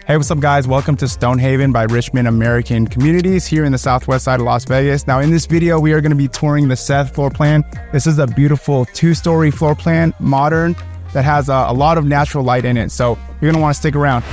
Hey, what's up guys? Welcome to Stonehaven by Richmond American Communities here in the southwest side of Las Vegas. Now in this video, we are going to be touring the Seth floor plan. This is a beautiful 2-story floor plan, modern, that has a lot of natural light in it. So you're going to want to stick around.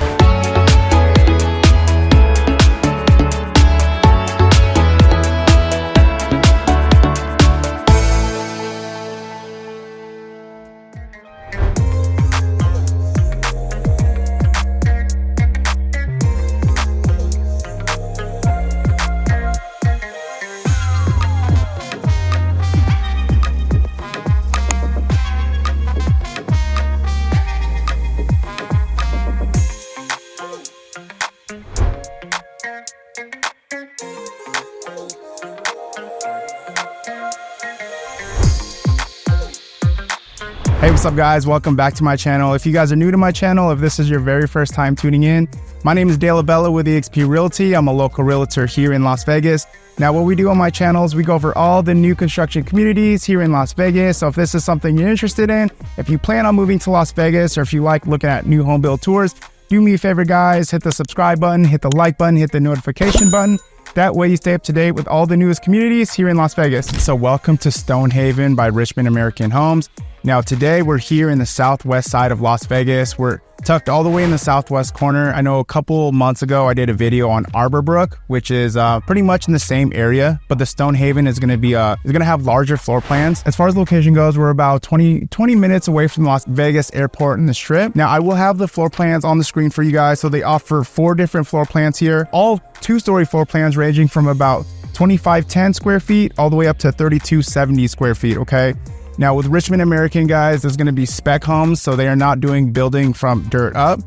Hey, what's up guys? Welcome back to my channel. If you guys are new to my channel, if this is your very first time tuning in, my name is Dale Abella with eXp Realty. I'm a local realtor here in Las Vegas. Now what we do on my channel is we go over all the new construction communities here in Las Vegas. So if this is something you're interested in, if you plan on moving to Las Vegas, or if you like looking at new home build tours, do me a favor guys, hit the subscribe button, hit the like button, hit the notification button. That way you stay up to date with all the newest communities here in Las Vegas. So welcome to Stonehaven by Richmond American Homes. Now today we're here in the southwest side of Las Vegas. We're tucked all the way in the southwest corner. I know a couple months ago I did a video on Arborbrook, which is pretty much in the same area, but the Stonehaven is going to have larger floor plans. As far as location goes, we're about 20 minutes away from Las Vegas Airport and the Strip. Now I will have the floor plans on the screen for you guys. So they offer 4 different floor plans here, all 2-story floor plans ranging from about 2510 square feet all the way up to 3270 square feet. Okay. Now with Richmond American guys, there's going to be spec homes, so they are not doing building from dirt up.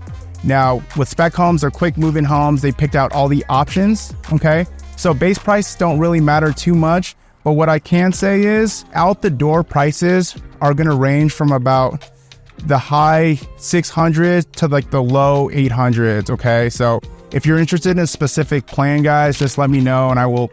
Now with spec homes or quick move-in homes, they picked out all the options, okay? So base prices don't really matter too much, but what I can say is out the door prices are going to range from about the high 600s to like the low 800s, okay? So if you're interested in a specific plan, guys, just let me know and I will,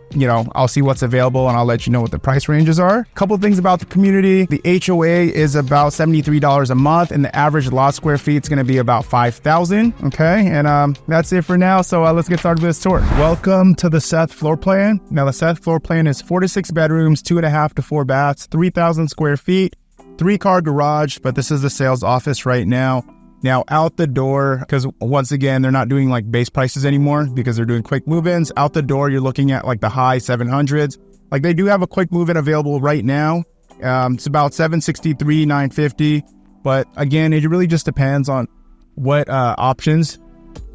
I'll see what's available and I'll let you know what the price ranges are. A couple of things about the community. The HOA is about $73 a month and the average lot square feet is going to be about 5,000. Okay. And that's it for now. So let's get started with this tour. Welcome to the Seth floor plan. Now the Seth floor plan is 4 to 6 bedrooms, 2.5 to 4 baths, 3,000 square feet, 3-car garage, but this is the sales office right now. Now out the door, because once again, they're not doing like base prices anymore because they're doing quick move-ins. Out the door, you're looking at like the high 700s. Like they do have a quick move-in available right now. It's about $763, $950. But again, it really just depends on what options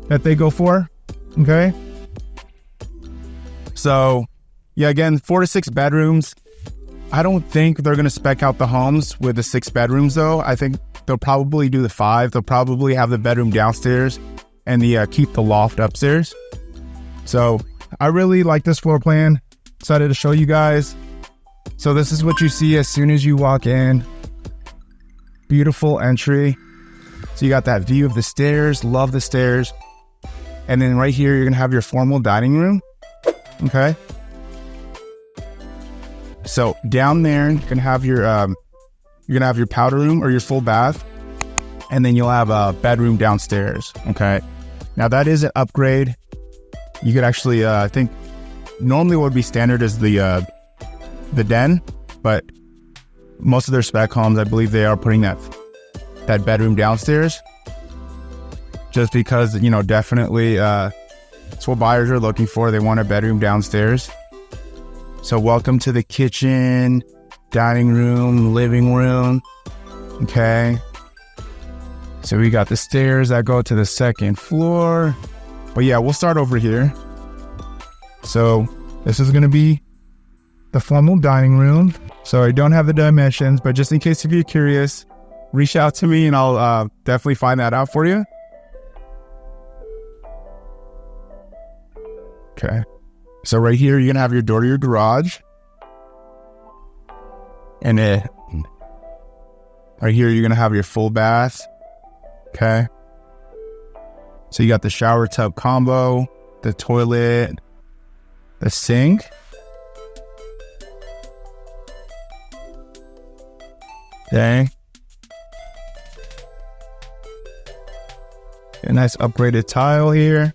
that they go for. Okay. So yeah, again, 4 to 6 bedrooms. I don't think they're going to spec out the homes with the 6 bedrooms though. I think they'll probably do the 5. They'll probably have the bedroom downstairs and keep the loft upstairs. So I really like this floor plan. Excited to show you guys. So this is what you see as soon as you walk in. Beautiful entry. So you got that view of the stairs. Love the stairs. And then right here, you're going to have your formal dining room. Okay. So down there, you can have your you're gonna have your powder room or your full bath, and then you'll have a bedroom downstairs. Okay. Now that is an upgrade. You could actually, I think, normally what would be standard is the den, but most of their spec homes, I believe they are putting that bedroom downstairs, just because definitely it's what buyers are looking for. They want a bedroom downstairs. So welcome to the kitchen, dining room, living room. Okay. So we got the stairs that go to the 2nd floor. But yeah, we'll start over here. So this is going to be the formal dining room. So I don't have the dimensions, but just in case if you're curious, reach out to me and I'll definitely find that out for you. Okay. So right here, you're going to have your door to your garage. And right here, you're going to have your full bath. Okay. So you got the shower tub combo, the toilet, the sink. Okay. A nice upgraded tile here.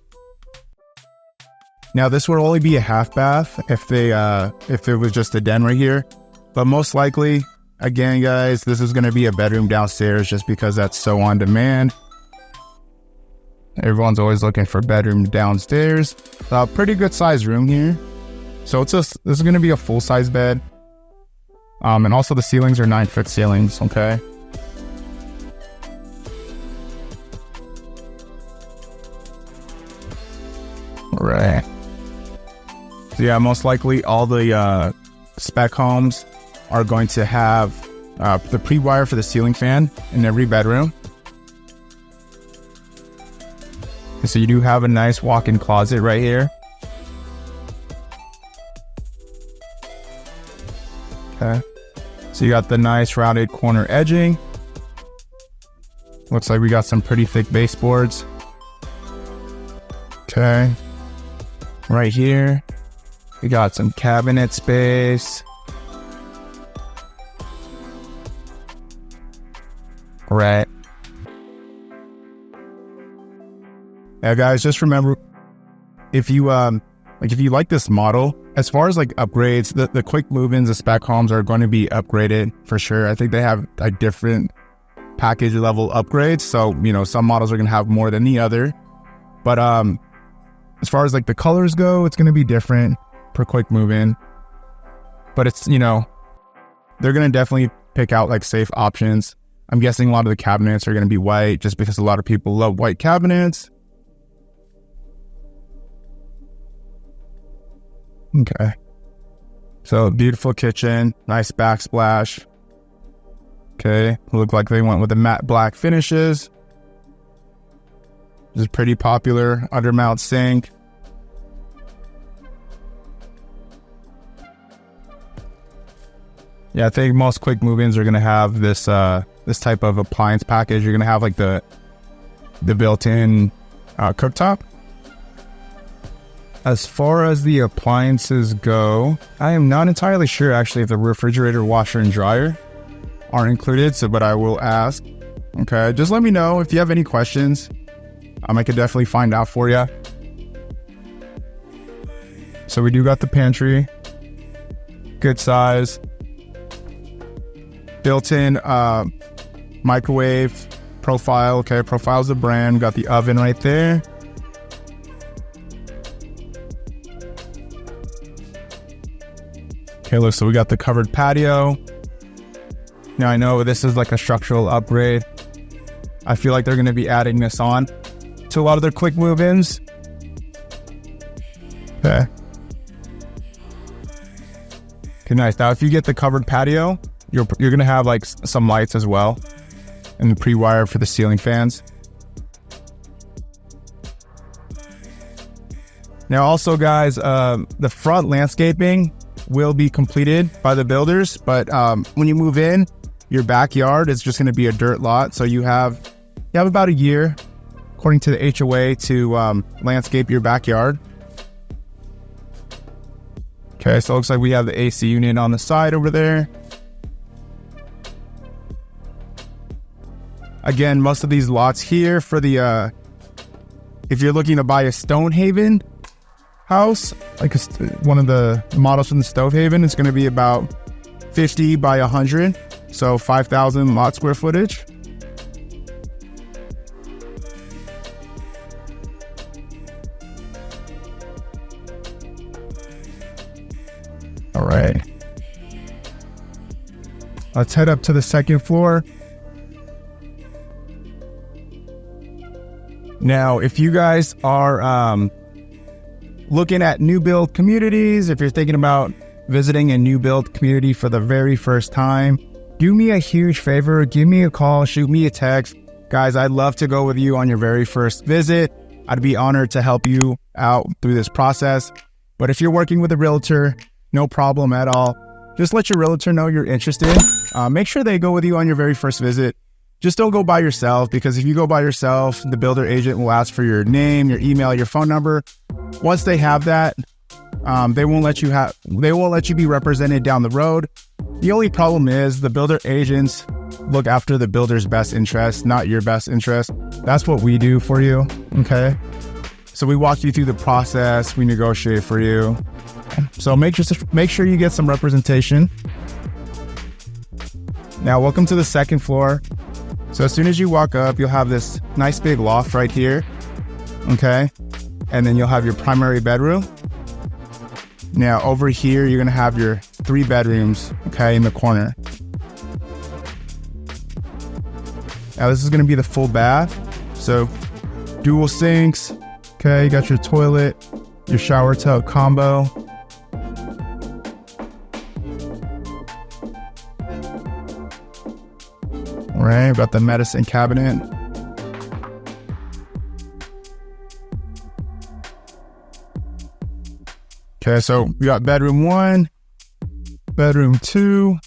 Now this would only be a half bath if it was just a den right here, but most likely, again guys, this is going to be a bedroom downstairs just because that's so on demand. Everyone's always looking for bedroom downstairs. Pretty good size room here. So this is going to be a full size bed. And also the ceilings are 9-foot ceilings, okay? All right. So yeah, most likely all the spec homes are going to have the pre-wire for the ceiling fan in every bedroom. So you do have a nice walk-in closet right here. Okay. So you got the nice rounded corner edging. Looks like we got some pretty thick baseboards. Okay. Right here, we got some cabinet space. Right. Now guys, just remember, if you like this model, as far as like upgrades, the quick move-ins, the spec homes are going to be upgraded for sure. I think they have like different package level upgrades. So, you know, some models are going to have more than the other. But as far as like the colors go, it's going to be different per quick move-in. But it's, you know, they're going to definitely pick out like safe options. I'm guessing a lot of the cabinets are going to be white just because a lot of people love white cabinets. Okay. So beautiful kitchen, nice backsplash. Okay. Look like they went with the matte black finishes. This is pretty popular. Undermount sink. Yeah, I think most quick move-ins are going to have this this type of appliance package. You're going to have like the built-in cooktop. As far as the appliances go, I am not entirely sure actually if the refrigerator, washer, and dryer are included, but I will ask. Okay, just let me know if you have any questions. I could definitely find out for you. So we do got the pantry. Good size. Built-in microwave profile. Okay, Profile's the brand. Got the oven right there. Okay, look, so we got the covered patio. Now I know this is like a structural upgrade. I feel like they're going to be adding this on to a lot of their quick move-ins. Okay. Okay, nice. Now if you get the covered patio, you're going to have like some lights as well. And the pre-wire for the ceiling fans. Now also guys, the front landscaping will be completed by the builders, but when you move in, your backyard is just going to be a dirt lot. So you have about a year, according to the HOA, to landscape your backyard. Okay, so it looks like we have the AC unit on the side over there. Again, most of these lots here for the if you're looking to buy a Stonehaven house, like one of the models from the Stonehaven, it's going to be about 50 by 100, so 5,000 lot square footage. All right, let's head up to the second floor. Now, if you guys are looking at new build communities, if you're thinking about visiting a new build community for the very first time, do me a huge favor. Give me a call, shoot me a text. Guys, I'd love to go with you on your very first visit. I'd be honored to help you out through this process. But if you're working with a realtor, no problem at all. Just let your realtor know you're interested. Make sure they go with you on your very first visit. Just don't go by yourself, because if you go by yourself, the builder agent will ask for your name, your email, your phone number. Once they have that, they won't let you be represented down the road. The only problem is the builder agents look after the builder's best interest, not your best interest. That's what we do for you, okay? So we walk you through the process, we negotiate for you. So make sure you get some representation. Now, welcome to the second floor. So as soon as you walk up, you'll have this nice big loft right here, okay? And then you'll have your primary bedroom. Now over here, you're gonna have your 3 bedrooms, okay, in the corner. Now this is gonna be the full bath. So dual sinks, okay, you got your toilet, your shower tub combo. All right, we've got the medicine cabinet. Okay, so we got bedroom 1, bedroom 2,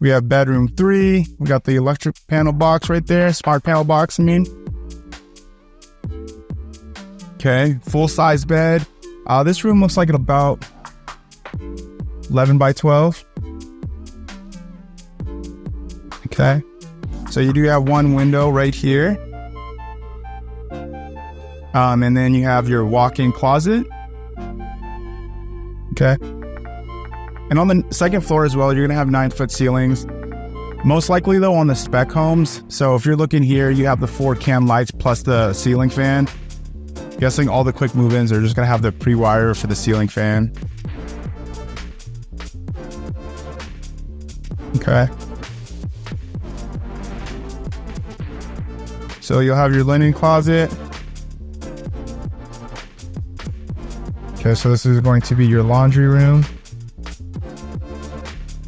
we have bedroom 3, we got the electric panel box right there, smart panel box, I mean. Okay, full size bed. This room looks like it's about 11 by 12. Okay, so you do have one window right here. And then you have your walk-in closet. Okay. And on the second floor as well, you're going to have 9-foot ceilings. Most likely though on the spec homes. So if you're looking here, you have the 4 can lights plus the ceiling fan. Guessing all the quick move-ins are just going to have the pre-wire for the ceiling fan. Okay. So you'll have your linen closet. Okay, so this is going to be your laundry room. So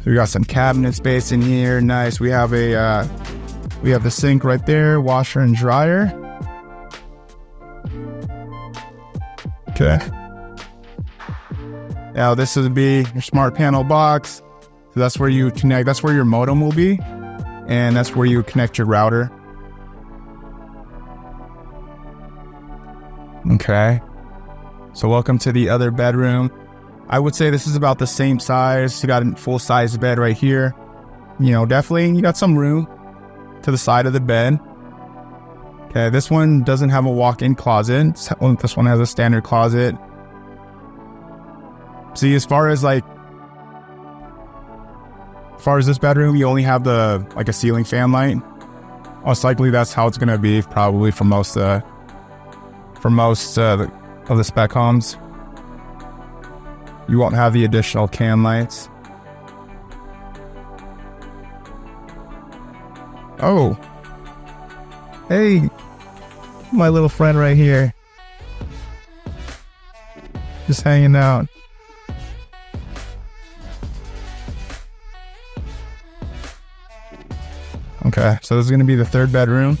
we got some cabinet space in here. Nice. We have the sink right there, washer and dryer. Okay. Now this would be your smart panel box. So that's where you connect. That's where your modem will be, and that's where you connect your router. Okay. So welcome to the other bedroom. I would say this is about the same size. You got a full size bed right here. You know, definitely you got some room to the side of the bed. Okay, this one doesn't have a walk-in closet. This one has a standard closet. See, as far as this bedroom, you only have a ceiling fan light. Most likely that's how it's gonna be probably for most of the spec homes. You won't have the additional can lights. Oh, hey, my little friend right here, just hanging out. Okay, so this is gonna be the 3rd bedroom.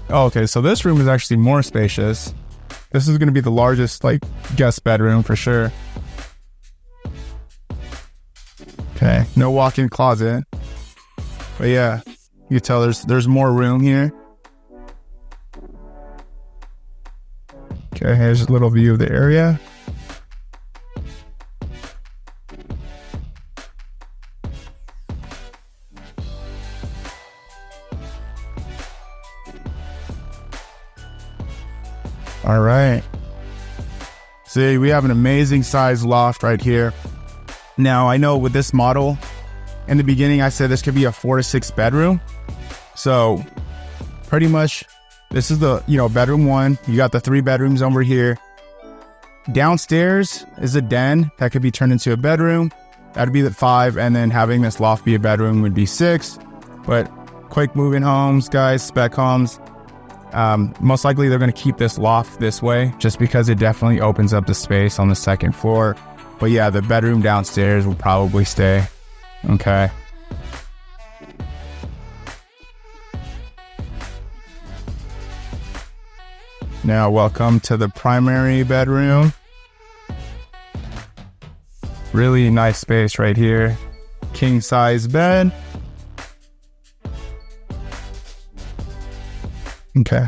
Oh, okay, so this room is actually more spacious. This is going to be the largest, guest bedroom for sure. Okay, no walk-in closet. But yeah, you can tell there's more room here. Okay, here's a little view of the area. All right. See, we have an amazing size loft right here. Now, I know with this model, in the beginning, I said this could be a 4 to 6 bedroom. So pretty much this is the, bedroom 1. You got the 3 bedrooms over here. Downstairs is a den that could be turned into a bedroom. That'd be the 5. And then having this loft be a bedroom would be 6. But quick move-in homes, guys, spec homes. Most likely they're going to keep this loft this way just because it definitely opens up the space on the second floor. But yeah, the bedroom downstairs will probably stay. Okay. Now, welcome to the primary bedroom. Really nice space right here. King size bed. Okay.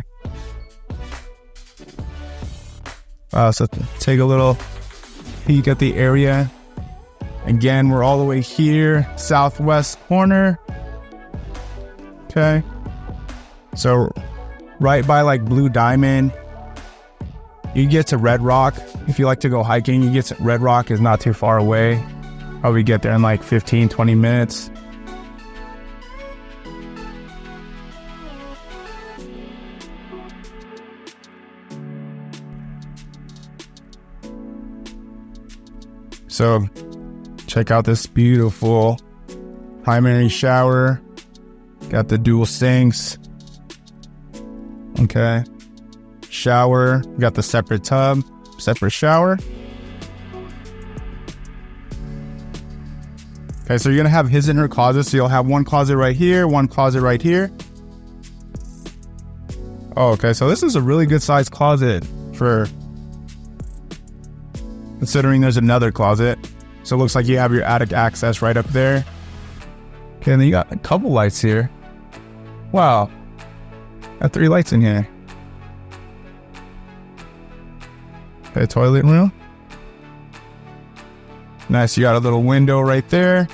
So take a little peek at the area. Again, we're all the way here, southwest corner. Okay. So right by like Blue Diamond, you get to Red Rock. If you like to go hiking, you get to Red Rock is not too far away. Probably get there in like 15, 20 minutes. So check out this beautiful primary shower. Got the dual sinks. Okay. Shower. Got the separate tub, separate shower. Okay, so you're gonna have his and her closet. So you'll have one closet right here, one closet right here. Oh, okay, so this is a really good sized closet for considering there's another closet. So it looks like you have your attic access right up there. Okay, and then you got a couple lights here. Wow. Got 3 lights in here. Okay, toilet room. Nice, you got a little window right there.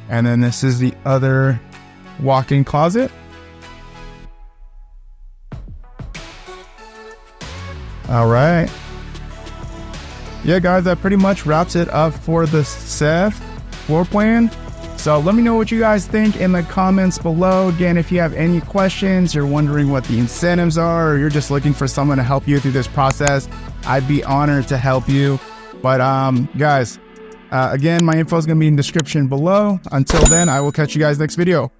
And then this is the other walk-in closet. All right. Yeah, guys, that pretty much wraps it up for the Seth floor plan. So let me know what you guys think in the comments below. Again, if you have any questions, you're wondering what the incentives are, or you're just looking for someone to help you through this process, I'd be honored to help you. But guys, again, my info is going to be in the description below. Until then, I will catch you guys next video.